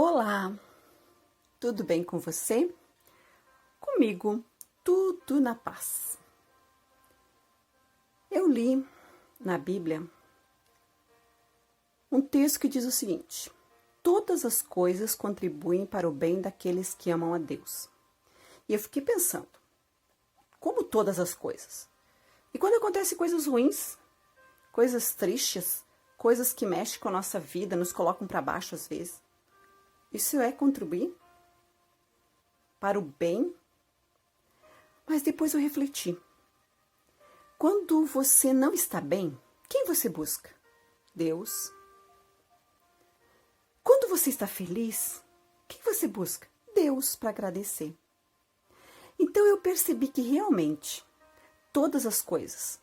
Olá, tudo bem com você? Comigo, tudo na paz. Eu li na Bíblia um texto que diz o seguinte: todas as coisas contribuem para o bem daqueles que amam a Deus. E eu fiquei pensando, como todas as coisas? E quando acontecem coisas ruins, coisas tristes, coisas que mexem com a nossa vida, nos colocam para baixo às vezes, isso é contribuir para o bem? Mas depois eu refleti. Quando você não está bem, quem você busca? Deus. Quando você está feliz, quem você busca? Deus, para agradecer. Então eu percebi que realmente todas as coisas,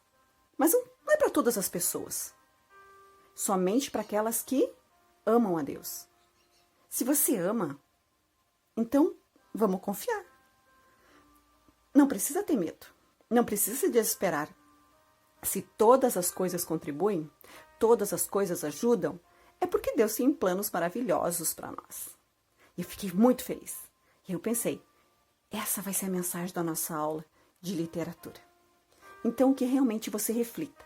mas não é para todas as pessoas, somente para aquelas que amam a Deus. Se você ama, então vamos confiar. Não precisa ter medo, não precisa se desesperar. Se todas as coisas contribuem, todas as coisas ajudam, é porque Deus tem planos maravilhosos para nós. E eu fiquei muito feliz. E eu pensei, essa vai ser a mensagem da nossa aula de literatura. Então que realmente você reflita,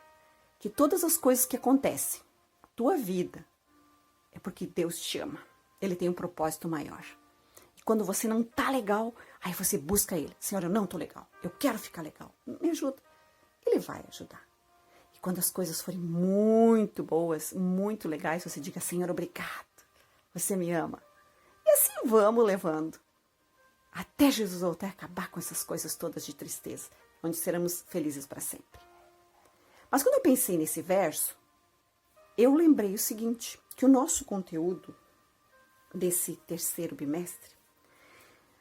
que todas as coisas que acontecem na tua vida, é porque Deus te ama. Ele tem um propósito maior. E quando você não tá legal, aí você busca Ele. Senhor, eu não tô legal. Eu quero ficar legal. Me ajuda. Ele vai ajudar. E quando as coisas forem muito boas, muito legais, você diga, Senhor, obrigado. Você me ama. E assim vamos levando. Até Jesus voltar a acabar com essas coisas todas de tristeza, onde seremos felizes para sempre. Mas quando eu pensei nesse verso, eu lembrei o seguinte, que o nosso conteúdo desse terceiro bimestre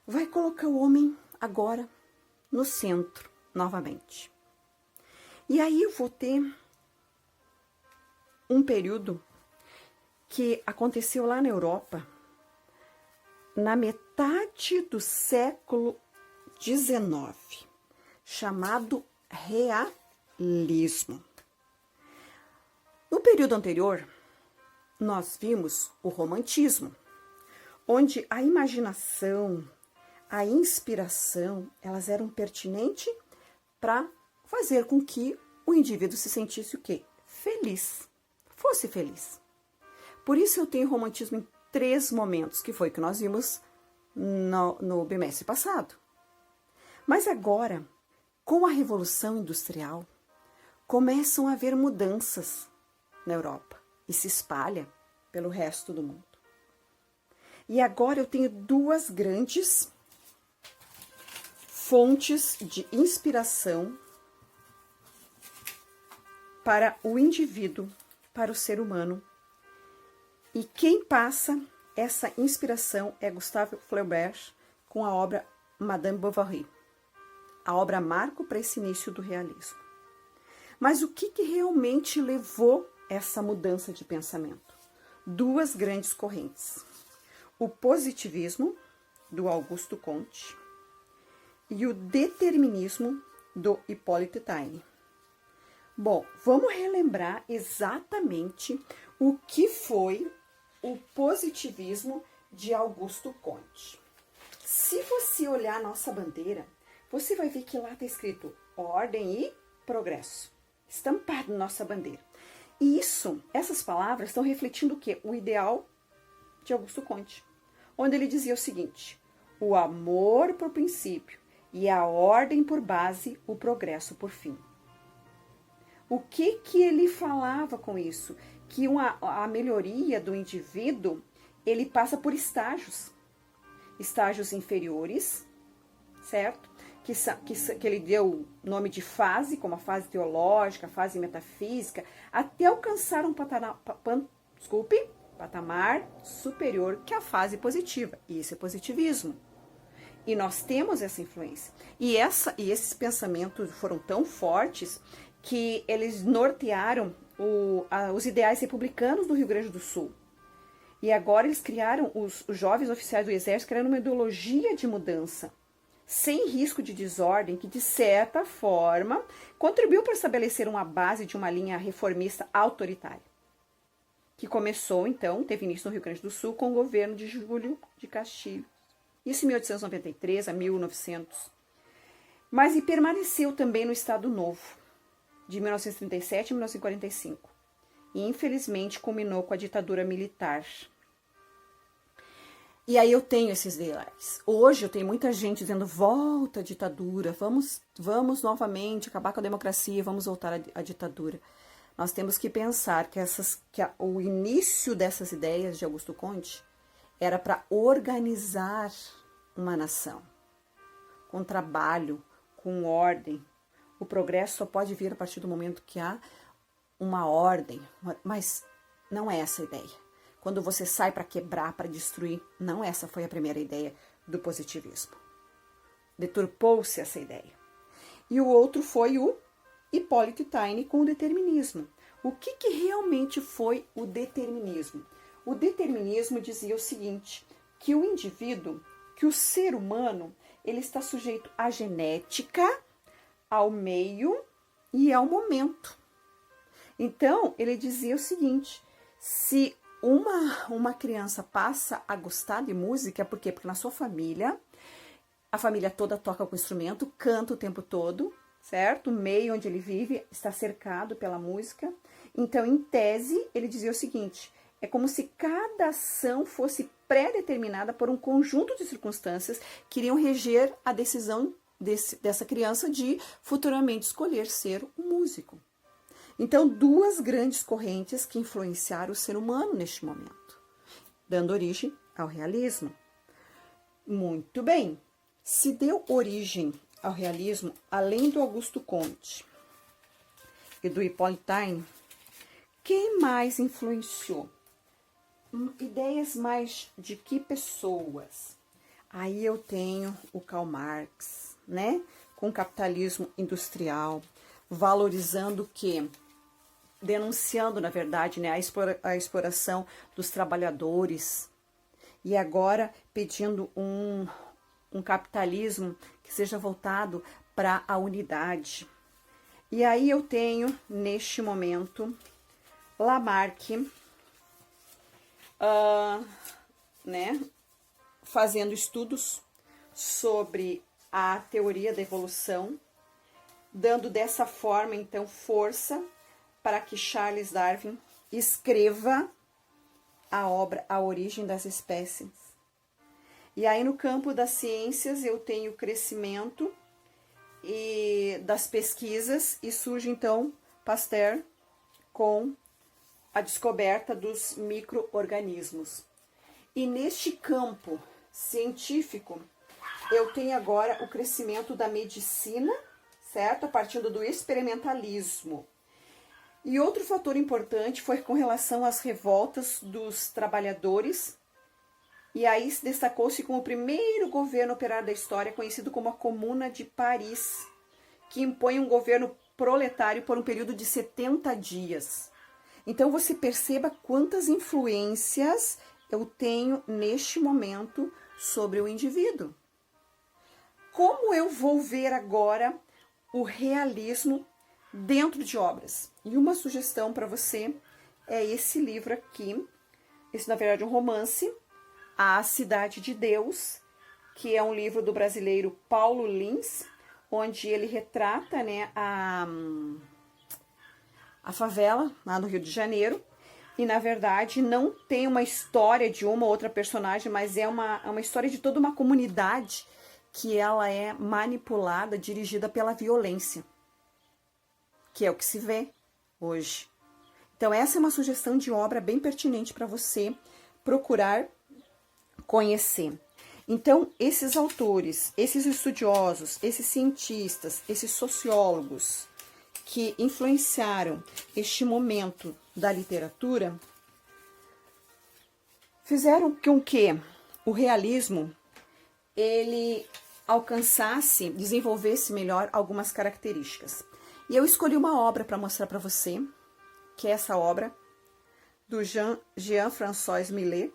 vai colocar o homem agora no centro novamente. E aí eu vou ter um período que aconteceu lá na Europa, na metade do século XIX, chamado realismo. No período anterior, nós vimos o romantismo, onde a imaginação, a inspiração, elas eram pertinentes para fazer com que o indivíduo se sentisse o quê? Feliz, fosse feliz. Por isso eu tenho romantismo em 3 momentos, que foi o que nós vimos no bimestre passado. Mas agora, com a Revolução Industrial, começam a haver mudanças na Europa e se espalha pelo resto do mundo. E agora eu tenho 2 grandes fontes de inspiração para o indivíduo, para o ser humano. E quem passa essa inspiração é Gustave Flaubert com a obra Madame Bovary, a obra marco para esse início do realismo. Mas o que realmente levou essa mudança de pensamento? 2 grandes correntes. O positivismo, do Augusto Comte, e o determinismo, do Hippolyte Taine. Bom, vamos relembrar exatamente o que foi o positivismo de Augusto Comte. Se você olhar a nossa bandeira, você vai ver que lá está escrito ordem e progresso, estampado na nossa bandeira. E essas palavras estão refletindo o quê? O ideal de Augusto Comte, onde ele dizia o seguinte: o amor por princípio e a ordem por base, o progresso por fim. O que ele falava com isso? Que a melhoria do indivíduo, ele passa por estágios. Estágios inferiores, certo? Que ele deu o nome de fase, como a fase teológica, a fase metafísica, até alcançar um patamar superior, que é a fase positiva. E isso é positivismo. E nós temos essa influência. E esses pensamentos foram tão fortes que eles nortearam os ideais republicanos do Rio Grande do Sul. E agora eles criaram, os jovens oficiais do Exército, criaram uma ideologia de mudança, sem risco de desordem, que de certa forma contribuiu para estabelecer uma base de uma linha reformista autoritária. que começou, então, teve início no Rio Grande do Sul com o governo de Júlio de Castilhos. Isso em 1893 a 1900. Mas e permaneceu também no Estado Novo, de 1937 a 1945. E, infelizmente, culminou com a ditadura militar. E aí eu tenho esses ideais. Hoje eu tenho muita gente dizendo, volta à ditadura, vamos novamente acabar com a democracia, vamos voltar à ditadura. Nós temos que pensar que o início dessas ideias de Augusto Conte era para organizar uma nação, com trabalho, com ordem. O progresso só pode vir a partir do momento que há uma ordem, mas não é essa a ideia. Quando você sai para quebrar, para destruir, não essa foi a primeira ideia do positivismo. Deturpou-se essa ideia. E o outro foi o Hippolyte Taine com o determinismo. O que realmente foi o determinismo? O determinismo dizia o seguinte, que o indivíduo, que o ser humano, ele está sujeito à genética, ao meio e ao momento. Então, ele dizia o seguinte, se uma criança passa a gostar de música, por quê? Porque na sua família, a família toda toca com instrumento, canta o tempo todo, certo? O meio onde ele vive está cercado pela música. Então, em tese, ele dizia o seguinte, é como se cada ação fosse pré-determinada por um conjunto de circunstâncias que iriam reger a decisão dessa criança de futuramente escolher ser um músico. Então, duas grandes correntes que influenciaram o ser humano neste momento, dando origem ao realismo. Muito bem, se deu origem ao realismo, além do Augusto Conte e do Hippolyte Taine, quem mais influenciou? Ideias mais de que pessoas? Aí eu tenho o Karl Marx, né? Com o capitalismo industrial, valorizando o quê? Denunciando, na verdade, né, a exploração dos trabalhadores e agora pedindo um capitalismo que seja voltado para a unidade. E aí eu tenho, neste momento, Lamarck, né, fazendo estudos sobre a teoria da evolução, dando dessa forma, então, força para que Charles Darwin escreva a obra A Origem das Espécies. E aí no campo das ciências eu tenho o crescimento das pesquisas e surge então Pasteur com a descoberta dos micro-organismos. E neste campo científico eu tenho agora o crescimento da medicina, certo? A partir do experimentalismo. E outro fator importante foi com relação às revoltas dos trabalhadores, e aí destacou-se como o primeiro governo operário da história, conhecido como a Comuna de Paris, que impõe um governo proletário por um período de 70 dias. Então você perceba quantas influências eu tenho neste momento sobre o indivíduo. Como eu vou ver agora o realismo dentro de obras? E uma sugestão para você é esse livro aqui, esse na verdade é um romance, A Cidade de Deus, que é um livro do brasileiro Paulo Lins, onde ele retrata, né, a favela lá no Rio de Janeiro, e na verdade não tem uma história de uma ou outra personagem, mas é uma história de toda uma comunidade que ela é manipulada, dirigida pela violência, que é o que se vê hoje. Então essa é uma sugestão de obra bem pertinente para você procurar conhecer. Então esses autores, esses estudiosos, esses cientistas, esses sociólogos que influenciaram este momento da literatura fizeram com que o realismo ele alcançasse, desenvolvesse melhor algumas características. E eu escolhi uma obra para mostrar para você, que é essa obra do Jean-François Millet,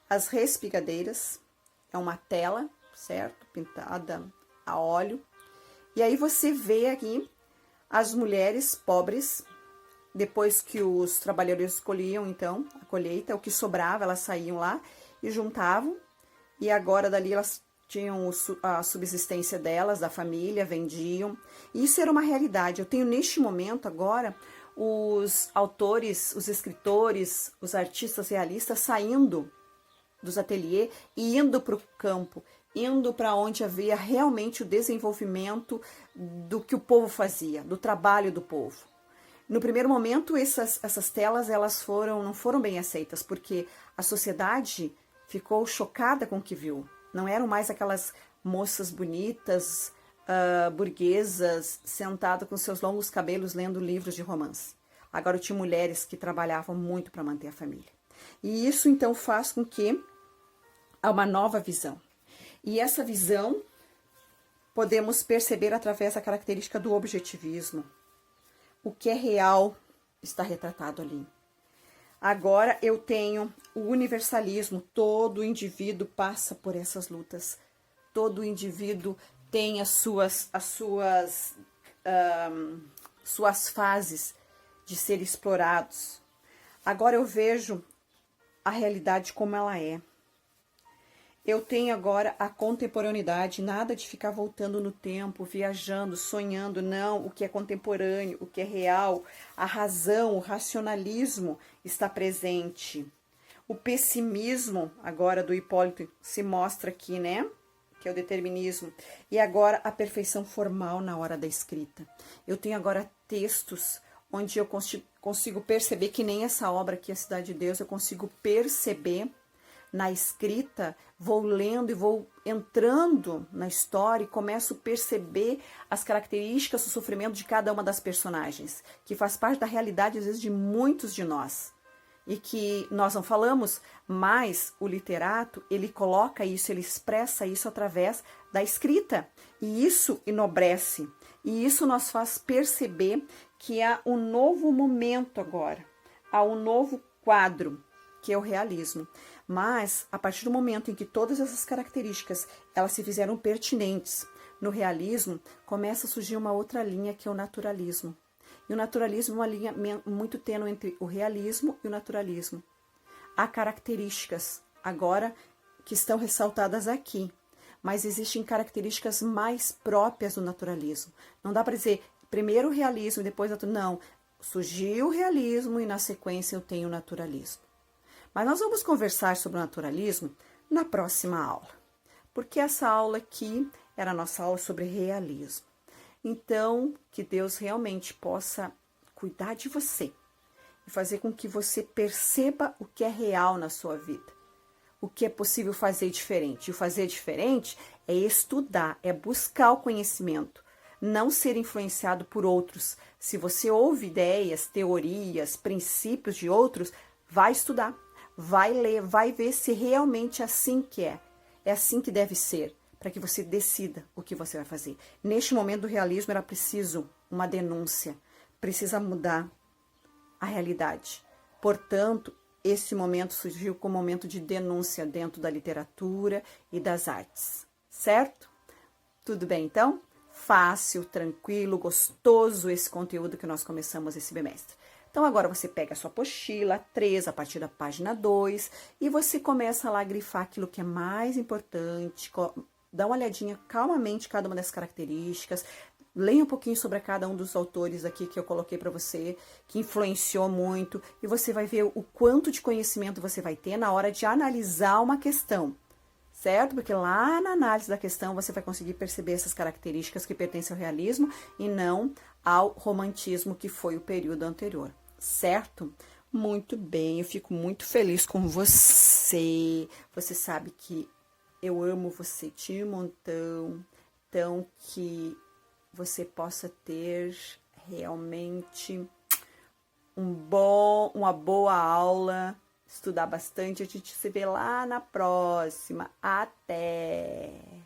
As Respigadeiras. É uma tela, certo? Pintada a óleo. E aí você vê aqui as mulheres pobres Depois que os trabalhadores escolhiam, então, a colheita, o que sobrava, elas saíam lá e juntavam. E agora, dali, elas tinham a subsistência delas, da família, vendiam. E isso era uma realidade. Eu tenho, neste momento, agora, os autores, os escritores, os artistas realistas saindo dos ateliês e indo para o campo, indo para onde havia realmente o desenvolvimento do que o povo fazia, do trabalho do povo. No primeiro momento, essas telas elas não foram bem aceitas, porque a sociedade ficou chocada com o que viu. Não eram mais aquelas moças bonitas, burguesas, sentadas com seus longos cabelos lendo livros de romance. Agora tinha mulheres que trabalhavam muito para manter a família. E isso então faz com que há uma nova visão. E essa visão podemos perceber através da característica do objetivismo. O que é real está retratado ali. Agora eu tenho o universalismo. Todo indivíduo passa por essas lutas. Todo indivíduo tem as suas fases de ser explorados. Agora eu vejo a realidade como ela é. Eu tenho agora a contemporaneidade, nada de ficar voltando no tempo, viajando, sonhando, não. O que é contemporâneo, o que é real, a razão, o racionalismo está presente. O pessimismo, agora do Hipólito, se mostra aqui, né? Que é o determinismo. E agora a perfeição formal na hora da escrita. Eu tenho agora textos onde eu consigo perceber, que nem essa obra aqui, A Cidade de Deus, eu consigo perceber na escrita, vou lendo e vou entrando na história e começo a perceber as características do sofrimento de cada uma das personagens, que faz parte da realidade, às vezes, de muitos de nós. E que nós não falamos, mas o literato, ele coloca isso, ele expressa isso através da escrita. E isso enobrece. E isso nos faz perceber que há um novo momento agora. Há um novo quadro, que é o realismo. Mas, a partir do momento em que todas essas características elas se fizeram pertinentes no realismo, começa a surgir uma outra linha, que é o naturalismo. E o naturalismo é uma linha muito tênue entre o realismo e o naturalismo. Há características, agora, que estão ressaltadas aqui, mas existem características mais próprias do naturalismo. Não dá para dizer primeiro o realismo e depois o não. Surgiu o realismo e, na sequência, eu tenho o naturalismo. Mas nós vamos conversar sobre o naturalismo na próxima aula, porque essa aula aqui era a nossa aula sobre realismo. Então, que Deus realmente possa cuidar de você e fazer com que você perceba o que é real na sua vida, o que é possível fazer diferente. E o fazer diferente é estudar, é buscar o conhecimento, não ser influenciado por outros. Se você ouve ideias, teorias, princípios de outros, vai estudar. Vai ler, vai ver se realmente é assim que é. É assim que deve ser, para que você decida o que você vai fazer. Neste momento do realismo era preciso uma denúncia, precisa mudar a realidade. Portanto, esse momento surgiu como momento de denúncia dentro da literatura e das artes, certo? Tudo bem, então? Fácil, tranquilo, gostoso esse conteúdo que nós começamos esse bimestre. Então, agora você pega a sua apostila 3, a partir da página 2, e você começa lá a grifar aquilo que é mais importante, dá uma olhadinha calmamente em cada uma das características, leia um pouquinho sobre cada um dos autores aqui que eu coloquei para você, que influenciou muito, e você vai ver o quanto de conhecimento você vai ter na hora de analisar uma questão, certo? Porque lá na análise da questão você vai conseguir perceber essas características que pertencem ao realismo e não ao romantismo, que foi o período anterior, certo? Muito bem, eu fico muito feliz com você. Você sabe que eu amo você de montão, então que você possa ter realmente uma boa aula, estudar bastante. A gente se vê lá na próxima. Até!